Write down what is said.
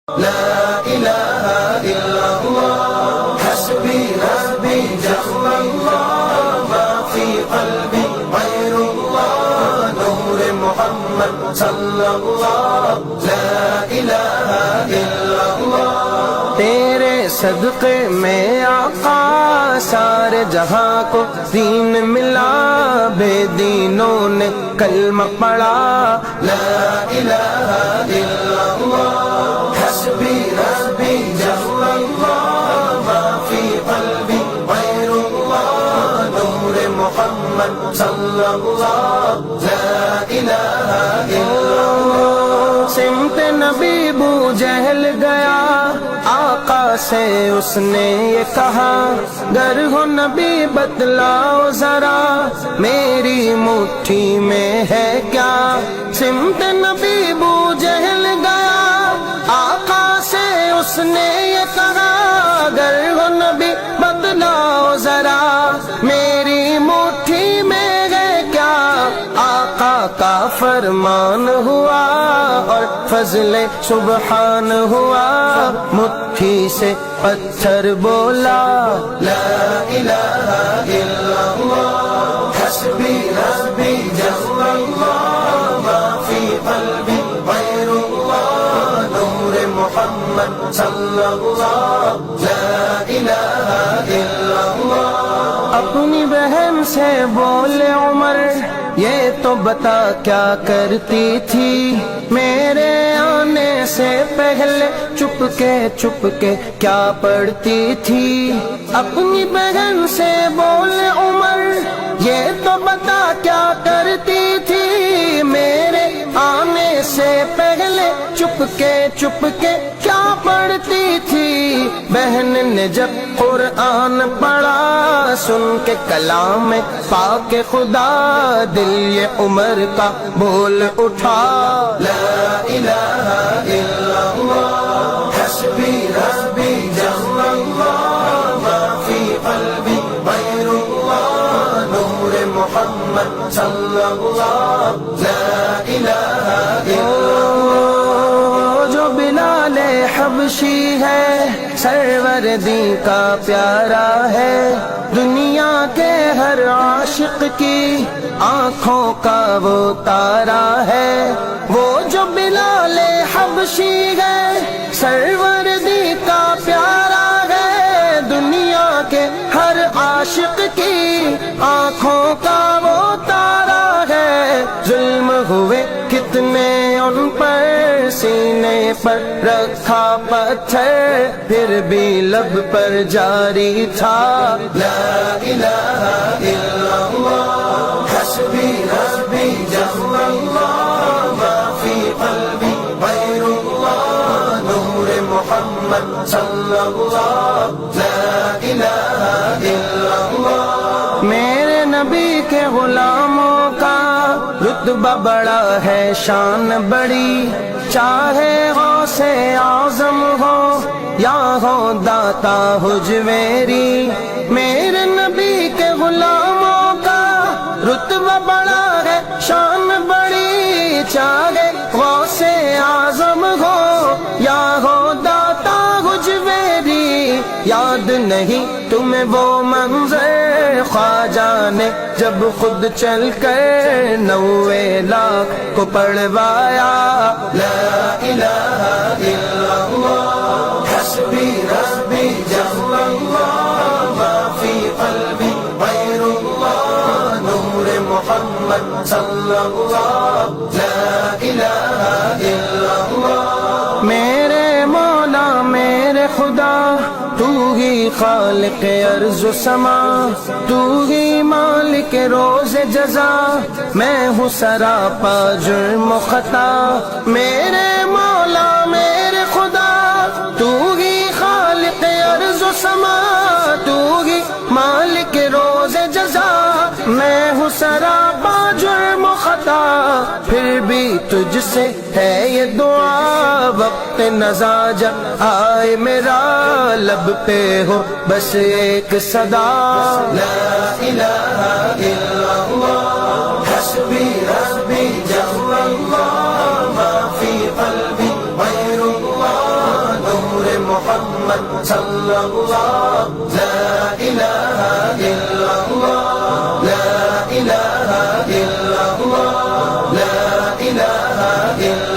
لا إله إلا الله حسبي ربي جل الله ما في قلبي غير الله نور محمد صلى الله لا إله إلا الله تیرے صدقے میں آقا سارے جہاں کو دین ملا بے دینوں نے کلمہ پڑھا لا الہ الا اللہ حسبی ربی جل اللہ ما فی قلبی غیر اللہ نور محمد صلی اللہ لا الہ الا اللہ سمت نبی ابو جہل گیا آقا سے اس نے یہ کہا گر ہو نبی بتلاؤ ذرا میری مٹھی میں ہے کیا سمت نبی ابو جہل گیا آقا سے اس نے یہ کہا گر ہو نبی بتلاؤ ذرا میری مٹھی میں ہے کیا آقا کا فرمان ہوا اور فضل سبحان ہوا مٹھی سے پتھر بولا لا الہ الا اللہ حسبی ربی جل اللہ ما فی قلبی غیر اللہ نور محمد صلی اللہ لا الہ الا اللہ اپنی بہن سے بولے عمر یہ تو بتا کیا کرتی تھی میرے آنے سے پہلے چپ کے کیا پڑھتی تھی اپنی بہن سے بولے عمر یہ تو بتا کیا کرتی تھی میرے آنے سے پہلے چپ کے کیا پڑھتی تھی بہن نے جب قرآن پڑھا سن کے کلام پاک خدا دل یہ عمر کا بول اٹھا لا الہ الا اللہ حسبی ربی جل اللہ ما فی قلبی غیر اللہ نور محمد صلی اللہ لا الہ الا اللہ جو بلال حبشی ہے سرور دی کا پیارا ہے دنیا کے ہر عاشق کی آنکھوں کا وہ تارا ہے وہ جو بلال حبشی ہے سرور دی کا پیارا ہے دنیا کے ہر عاشق کی آنکھوں کا وہ تارا ہے ظلم ہوئے کتنے ان پر سینے پر رکھا پتھر پھر بھی لب پر جاری تھا لا الہ الا اللہ حسبی ربی جل اللہ ما فی قلبی غیر اللہ نور محمد صلی اللہ لا الہ الا اللہ میرے نبی کے غلاموں کا رتبہ بڑا ہے شان بڑی چاہے غوث اعظم ہو یا ہو داتا حجویری میرے نبی کے غلاموں کا رتبہ بڑا ہے شان بڑی چاہے غوث اعظم ہو یا ہو داتا حجویری یاد نہیں تمہیں وہ منظر خواجہ نے جب خود چل کر 90 لاکھ کو پڑھوایا لا الہ الا اللہ حسبی ربی جل اللہ ما فی قلبی غیر اللہ نور محمد صلی اللہ لا الہ الا اللہ میرے مولا میرے خدا تو ہی خالق ارض و سما تو ہی مالک روز جزا میں ہوں سراپا جرم و خطا میرے مولا میرے خدا تو ہی خالق ارض و سما تو ہی مالک روز جزا میں ہوں سراپا جرم و خطا پھر بھی تجھ سے ہے یہ دعا وقت نزا جب آئے میرا لب پہ ہو بس ایک صدا لا الہ الا اللہ حسبی ربی جل اللہ ما فی قلبی غیر اللہ محمد صلی اللہ لا الہ الا اللہ لا الہ الا اللہ لا الہ الا